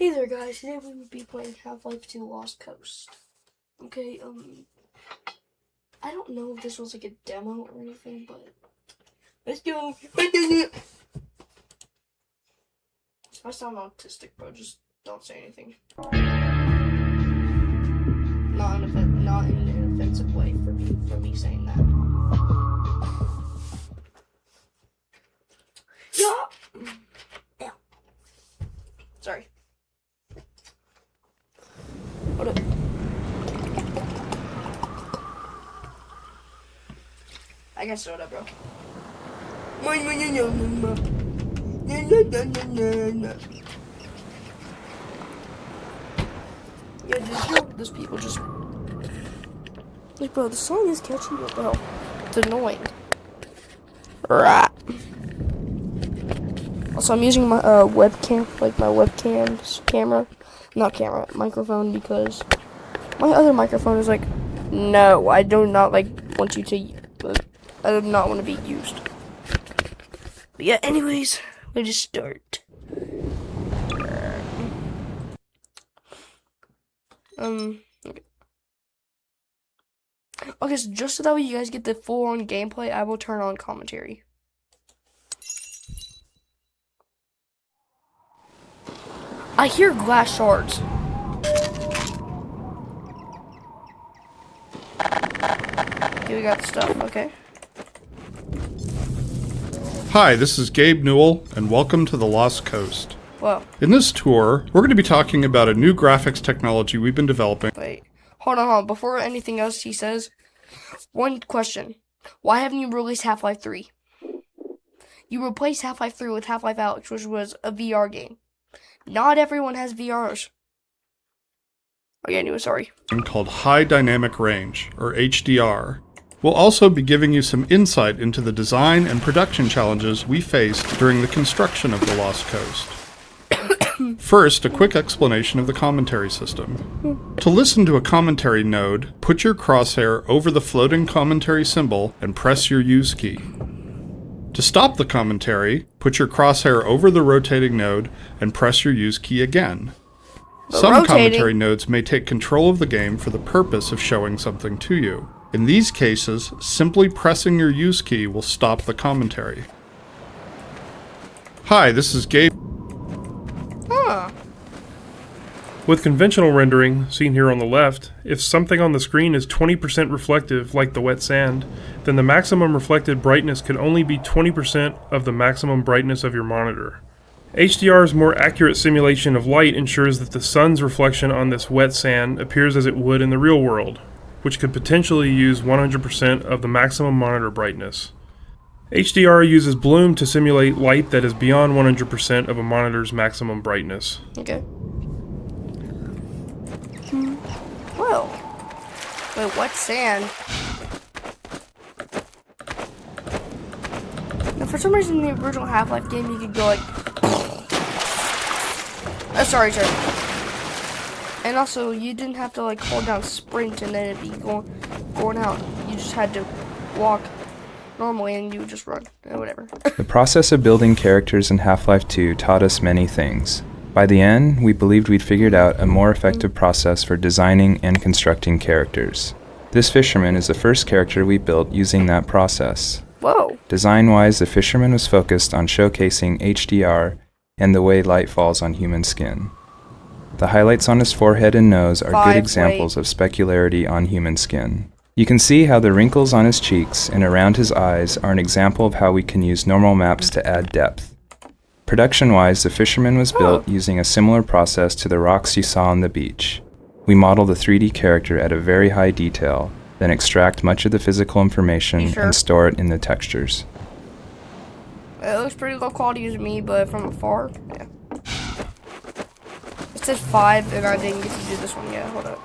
Hey there guys, today we will be playing Half-Life 2 Lost Coast. Okay, I don't know if this was like a demo or anything, but let's go. I sound autistic, bro, just don't say anything. Not in an offensive way for me saying that. Yeah. Sorry. Hold up. I got soda, bro. Yeah, those people just like, bro, the song is catchy, but bro, it's annoying. Right. Also, I'm using my webcam, like my webcam's camera, not camera, microphone, because my other microphone is like, no, I do not want you to. I do not want to be used. But yeah, anyways, we just start. Okay, so just so that way you guys get the full-on gameplay, I will turn on commentary. I hear glass shards. Okay, we got the stuff, okay. Hi, this is Gabe Newell, and welcome to the Lost Coast. Whoa. In this tour, we're going to be talking about a new graphics technology we've been developing. Wait, hold on. Before anything else he says, one question. Why haven't you released Half-Life 3? You replaced Half-Life 3 with Half-Life Alyx, which was a VR game. Not everyone has VRs. Okay, anyway, sorry. Called High Dynamic Range, or HDR. We'll also be giving you some insight into the design and production challenges we faced during the construction of the Lost Coast. First, a quick explanation of the commentary system. To listen to a commentary node, put your crosshair over the floating commentary symbol and press your use key. To stop the commentary, put your crosshair over the rotating node and press your use key again. Some commentary nodes may take control of the game for the purpose of showing something to you. In these cases, simply pressing your use key will stop the commentary. Hi, this is Gabe. With conventional rendering, seen here on the left, if something on the screen is 20% reflective, like the wet sand, then the maximum reflected brightness could only be 20% of the maximum brightness of your monitor. HDR's more accurate simulation of light ensures that the sun's reflection on this wet sand appears as it would in the real world, which could potentially use 100% of the maximum monitor brightness. HDR uses bloom to simulate light that is beyond 100% of a monitor's maximum brightness. Okay. Whoa. Wait, wet sand? Now, for some reason, in the original Half-Life game, you could go like... sorry. And also, you didn't have to like hold down sprint and then it'd be going out. You just had to walk normally and you would just run, whatever. The process of building characters in Half-Life 2 taught us many things. By the end, we believed we'd figured out a more effective process for designing and constructing characters. This fisherman is the first character we built using that process. Whoa. Design-wise, the fisherman was focused on showcasing HDR and the way light falls on human skin. The highlights on his forehead and nose are good examples of specularity on human skin. You can see how the wrinkles on his cheeks and around his eyes are an example of how we can use normal maps to add depth. Production-wise, the fisherman was built using a similar process to the rocks you saw on the beach. We model the 3D character at a very high detail, then extract much of the physical information and store it in the textures. It looks pretty low quality to me, but from afar, yeah. It says 5, and I didn't get to do this one yet. Hold up.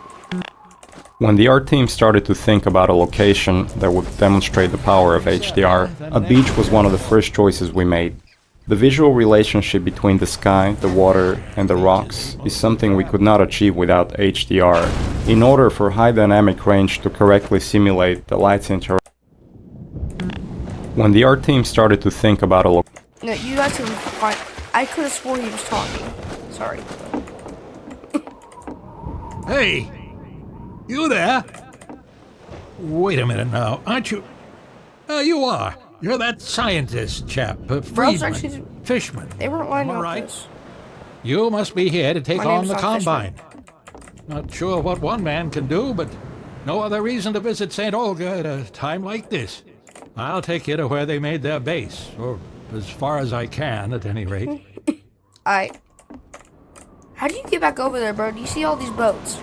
When the art team started to think about a location that would demonstrate the power of HDR, a beach was one of the first choices we made. The visual relationship between the sky, the water, and the rocks is something we could not achieve without HDR. In order for high dynamic range to correctly simulate the light's interaction. When the art team started to think about a location... No, you guys can find... I could have swore he was talking. Sorry. Hey! You there? Wait a minute now. Aren't you... you are. You're that scientist chap, Bros Friedman. actually, Fishman. they weren't lying Am I about right? this. You must be here to take My on name's the not Combine. Not sure what one man can do, but no other reason to visit St. Olga at a time like this. I'll take you to where they made their base, or as far as I can, at any rate. How do you get back over there, bro? Do you see all these boats?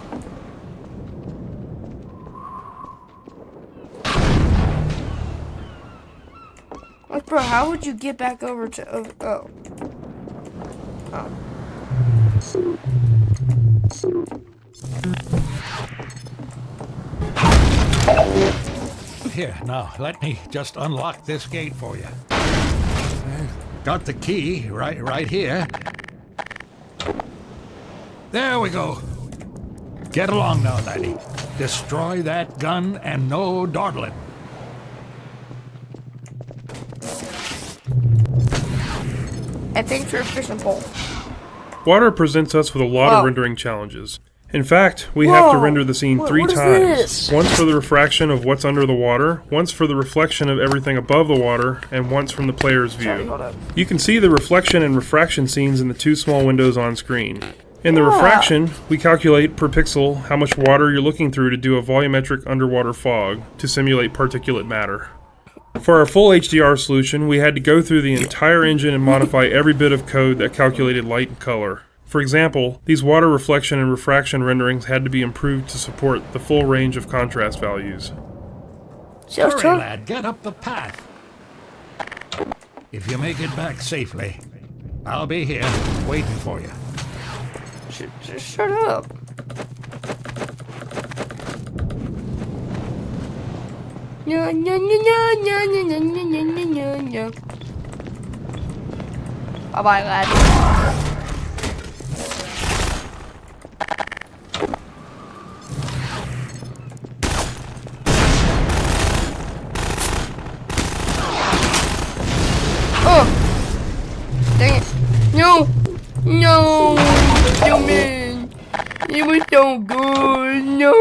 Like, bro, how would you get back over to... Oh. Here, now, let me just unlock this gate for you. Got the key right here. There we go. Get along now, laddie. Destroy that gun and no dawdling. And thanks for a fishing pole. Water presents us with a lot Whoa. of rendering challenges. In fact, we have to Whoa. render the scene What- 3 what is times. this? Once for the refraction of what's under the water, once for the reflection of everything above the water, and once from the player's Sorry, view. hold up. You can see the reflection and refraction scenes in the 2 small windows on screen. In the refraction, we calculate per pixel how much water you're looking through to do a volumetric underwater fog to simulate particulate matter. For our full HDR solution, we had to go through the entire engine and modify every bit of code that calculated light and color. For example, these water reflection and refraction renderings had to be improved to support the full range of contrast values. See, I was Hurry, telling- lad, get up the path. If you make it back safely, I'll be here waiting for you. Just shut up. No, no, no, no, no, no, no, no, no, no, no. Bye-bye, lad. Oh! Dang it. No! No! No, man! It was so good! No!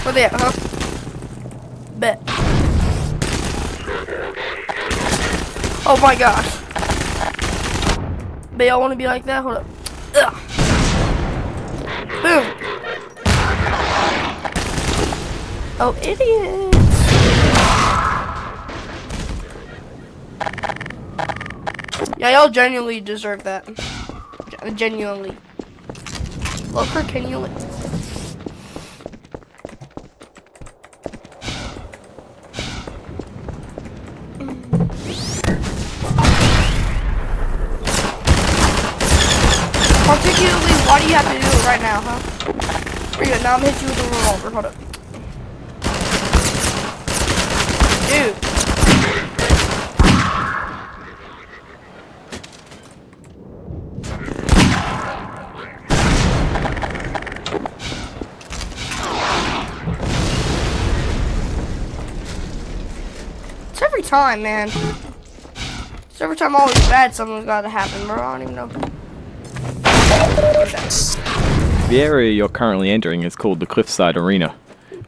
What there, huh? Bet. Oh my gosh. But y'all want to be like that? Hold up. Ugh. Boom. Oh, idiot. Yeah, y'all genuinely deserve that. Genuinely. Look, can you... Particularly, why do you have to do it right now, huh? Here you go, now I'm gonna hit you with a revolver. Hold up. Dude. It's every time, man. It's every time always bad something's gotta happen, bro. I don't even know. The area you're currently entering is called the Cliffside Arena.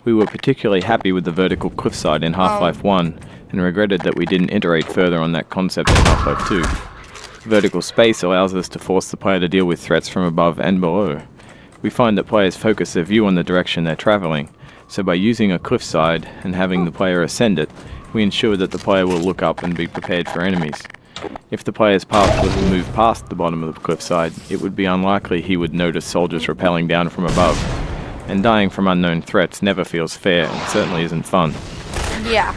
We were particularly happy with the vertical cliffside in Half-Life 1 and regretted that we didn't iterate further on that concept in Half-Life 2. Vertical space allows us to force the player to deal with threats from above and below. We find that players focus their view on the direction they're traveling, so by using a cliffside and having the player ascend it, we ensure that the player will look up and be prepared for enemies. If the player's path was to move past the bottom of the cliffside, it would be unlikely he would notice soldiers rappelling down from above. And dying from unknown threats never feels fair and certainly isn't fun. Yeah.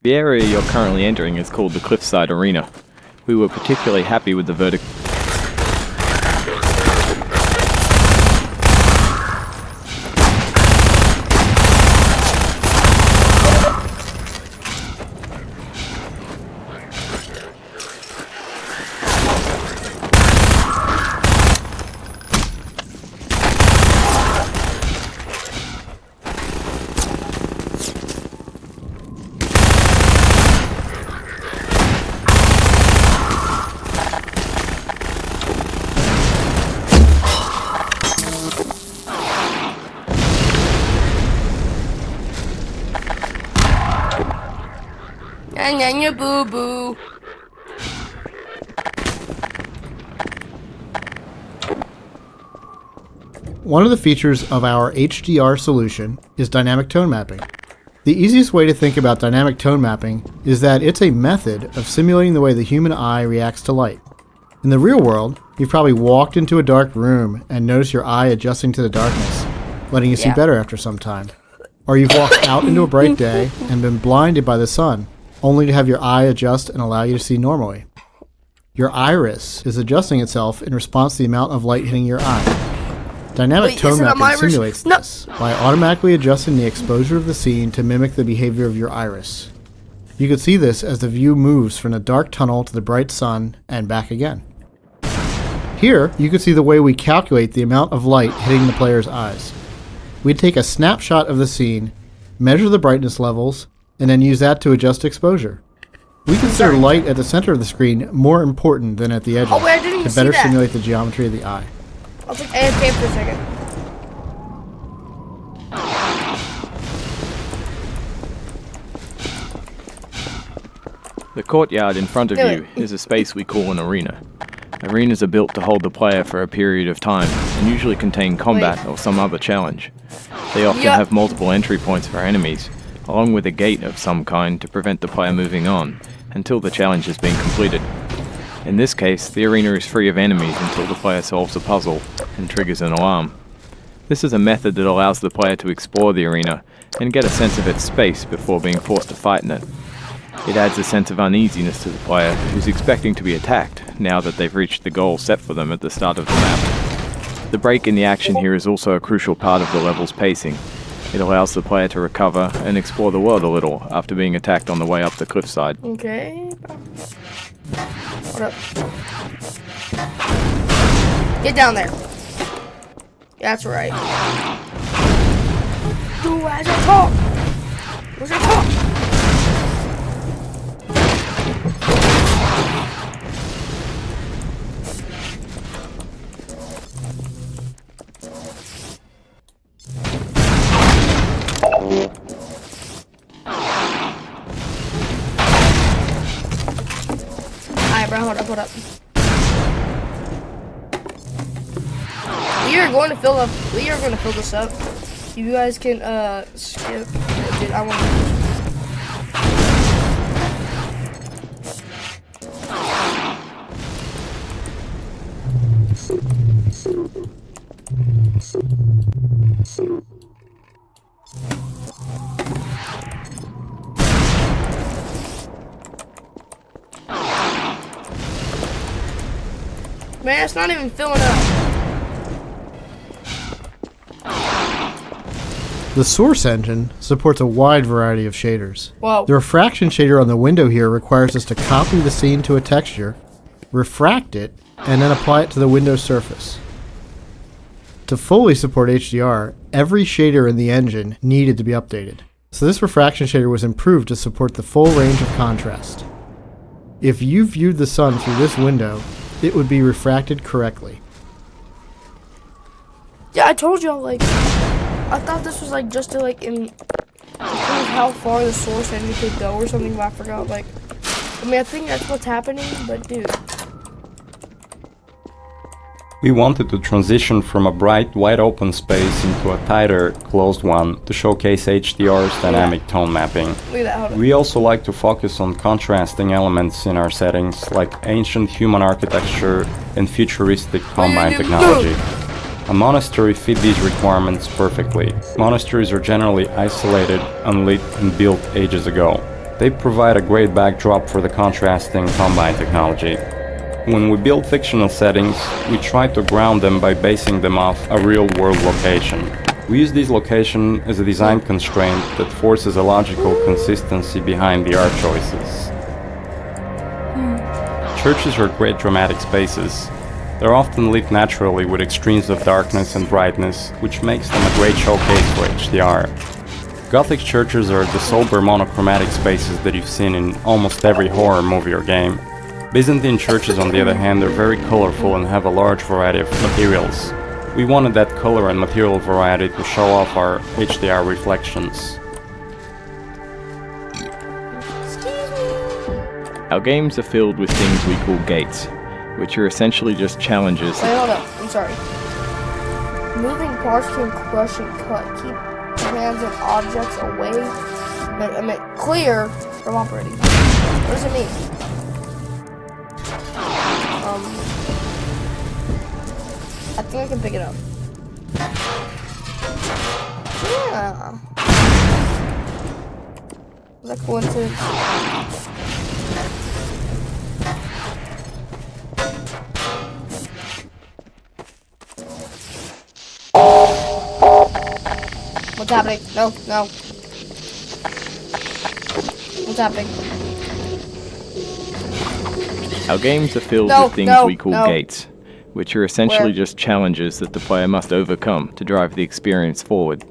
The area you're currently entering is called the Cliffside Arena. We were particularly happy with the vertical... Nya boo boo. One of the features of our HDR solution is dynamic tone mapping. The easiest way to think about dynamic tone mapping is that it's a method of simulating the way the human eye reacts to light. In the real world, you've probably walked into a dark room and noticed your eye adjusting to the darkness, letting you see better after some time. Or you've walked out into a bright day and been blinded by the sun, only to have your eye adjust and allow you to see normally. Your iris is adjusting itself in response to the amount of light hitting your eye. Dynamic tone mapping simulates this by automatically adjusting the exposure of the scene to mimic the behavior of your iris. You can see this as the view moves from the dark tunnel to the bright sun and back again. Here, you can see the way we calculate the amount of light hitting the player's eyes. We take a snapshot of the scene, measure the brightness levels, and then use that to adjust exposure. We consider light at the center of the screen more important than at the edges to better simulate the geometry of the eye. I'll take AFK for a second. The courtyard in front of you is a space we call an arena. Arenas are built to hold the player for a period of time and usually contain combat or some other challenge. They often have multiple entry points for enemies, along with a gate of some kind to prevent the player moving on until the challenge has been completed. In this case, the arena is free of enemies until the player solves a puzzle and triggers an alarm. This is a method that allows the player to explore the arena and get a sense of its space before being forced to fight in it. It adds a sense of uneasiness to the player who's expecting to be attacked now that they've reached the goal set for them at the start of the map. The break in the action here is also a crucial part of the level's pacing. It allows the player to recover and explore the world a little after being attacked on the way up the cliffside. Okay. What up? Get down there. That's right. Do as I talk. Where's I talk? Alright, bro, hold up. We are going to fill this up. You guys can skip. Dude, I want to. Man, it's not even filling up. The Source engine supports a wide variety of shaders. Whoa. The refraction shader on the window here requires us to copy the scene to a texture, refract it, and then apply it to the window surface. To fully support HDR, every shader in the engine needed to be updated. So this refraction shader was improved to support the full range of contrast. If you viewed the sun through this window, it would be refracted correctly. Yeah, I told y'all, like, I thought this was like just to like prove how far the Source engine could go or something, but I forgot. Like, I mean, I think that's what's happening, but dude. We wanted to transition from a bright, wide-open space into a tighter, closed one to showcase HDR's dynamic tone mapping. Look at that, hold on. We also like to focus on contrasting elements in our settings, like ancient human architecture and futuristic combined technology. A monastery fit these requirements perfectly. Monasteries are generally isolated, unlit, and built ages ago. They provide a great backdrop for the contrasting Combine technology. When we build fictional settings, we try to ground them by basing them off a real-world location. We use this location as a design constraint that forces a logical consistency behind the art choices. Churches are great dramatic spaces. They're often lit naturally with extremes of darkness and brightness, which makes them a great showcase for HDR. Gothic churches are the sober monochromatic spaces that you've seen in almost every horror movie or game. Byzantine churches, on the other hand, are very colorful and have a large variety of materials. We wanted that color and material variety to show off our HDR reflections. Our games are filled with things we call gates, which are essentially just challenges. Wait, hold up. I'm sorry. Moving parts can crush and cut. Keep hands and objects away. I mean, clear from operating. What does it mean? I think I can pick it up. Yeah. Is that coincidence? What's happening? No, no. What's happening? Our games are filled No, with things no, we call no. gates, which are essentially Where? just challenges that the player must overcome to drive the experience forward.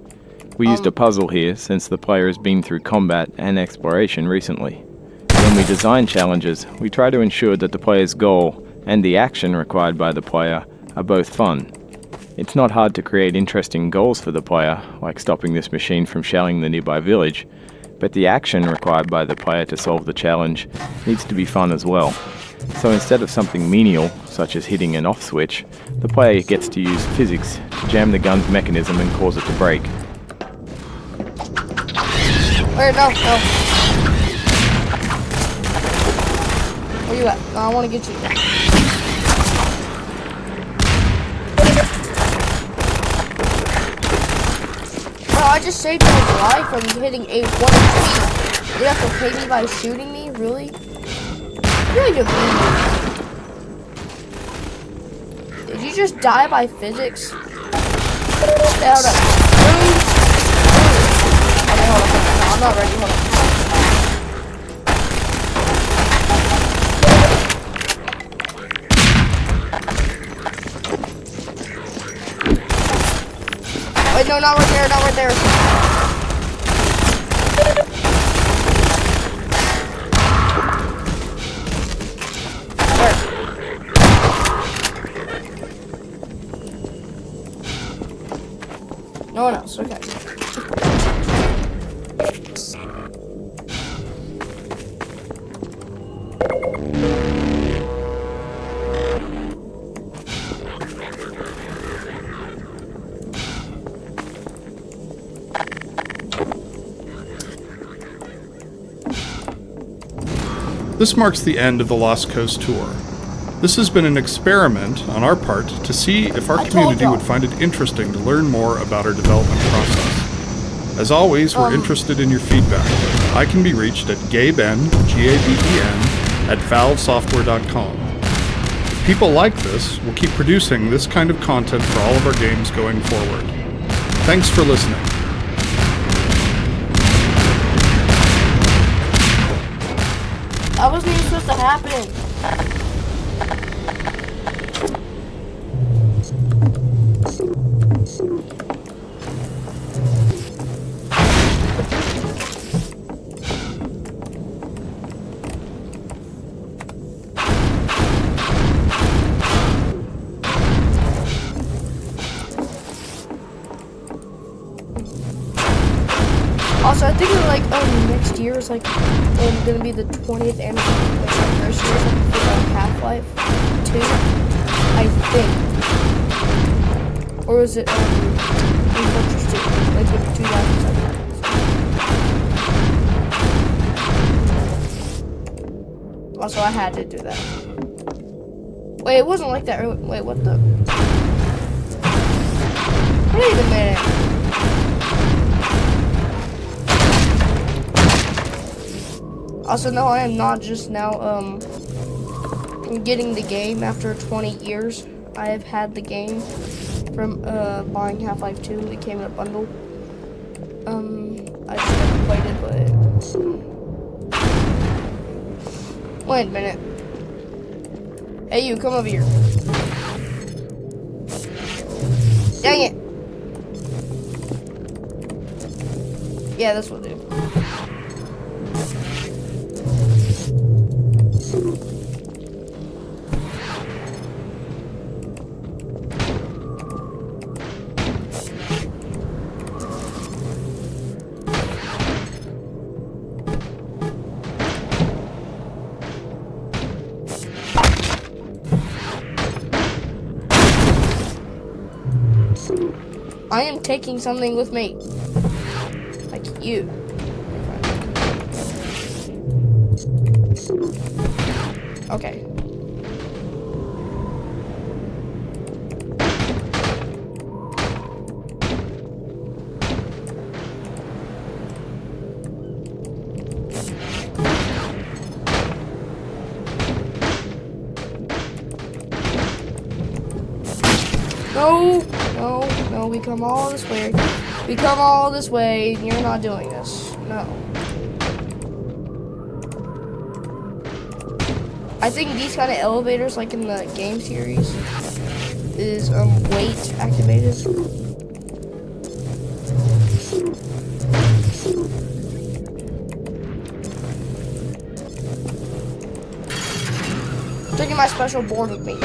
We used a puzzle here since the player has been through combat and exploration recently. When we design challenges, we try to ensure that the player's goal and the action required by the player are both fun. It's not hard to create interesting goals for the player, like stopping this machine from shelling the nearby village, but the action required by the player to solve the challenge needs to be fun as well. So instead of something menial, such as hitting an off switch, the player gets to use physics to jam the gun's mechanism and cause it to break. Wait, no, no. Where you at? No, I want to get you. Bro, I just saved your life from hitting a 1 You have to pay me by shooting me? Really? You're like a baby. Did you just die by physics? Stay out of Okay, hold on. No, I'm not ready. Hold on. Wait, no, not right there, not right there. Where? No one else, okay. This marks the end of the Lost Coast tour. This has been an experiment on our part to see if our community would find it interesting to learn more about our development process. As always, we're interested in your feedback. I can be reached at gaben, Gaben, at valvesoftware.com. If people like this, we'll keep producing this kind of content for all of our games going forward. Thanks for listening. That wasn't even supposed to happen. Also, I think like next year is like gonna be the 20th anniversary of Half-Life 2, I think. Or was it Fortress 2, like 2007? Also, I had to do that. Wait, it wasn't like that early. Wait, what the? Wait a minute. Also, no, I am not just now, getting the game after 20 years. I have had the game from, buying Half-Life 2. It came in a bundle. I just never played it, but... Wait a minute. Hey, you, come over here. Dang it! Yeah, this will do. I am taking something with me. Like you. Okay. No, we come all this way. We come all this way, and you're not doing this. No. I think these kind of elevators, like in the game series, is weight activated. Taking my special board with me.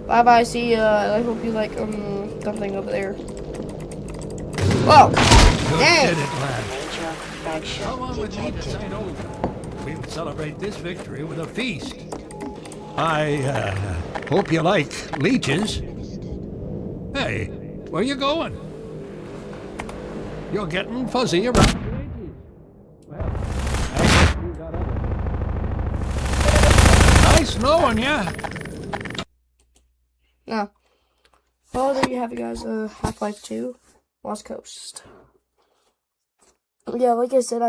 Bye bye, see ya. I hope you like something over there. Whoa! Dang! Did it, lad. Come on with me to St. Olga. We'll celebrate this victory with a feast. I hope you like leeches. Hey, where you going? You're getting fuzzy around your edges. Well, I guess you got other. Nice knowing ya. No. Well, there you have it, guys. Half-Life 2, Lost Coast. Yeah, like I said,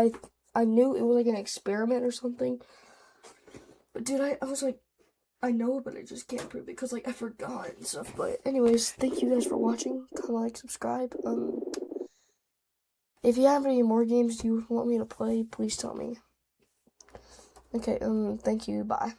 I knew it was like an experiment or something. But dude, I was like, I know, but I just can't prove it because like I forgot and stuff. But anyways, thank you guys for watching. Comment, like, subscribe. If you have any more games you want me to play, please tell me. Okay. Thank you. Bye.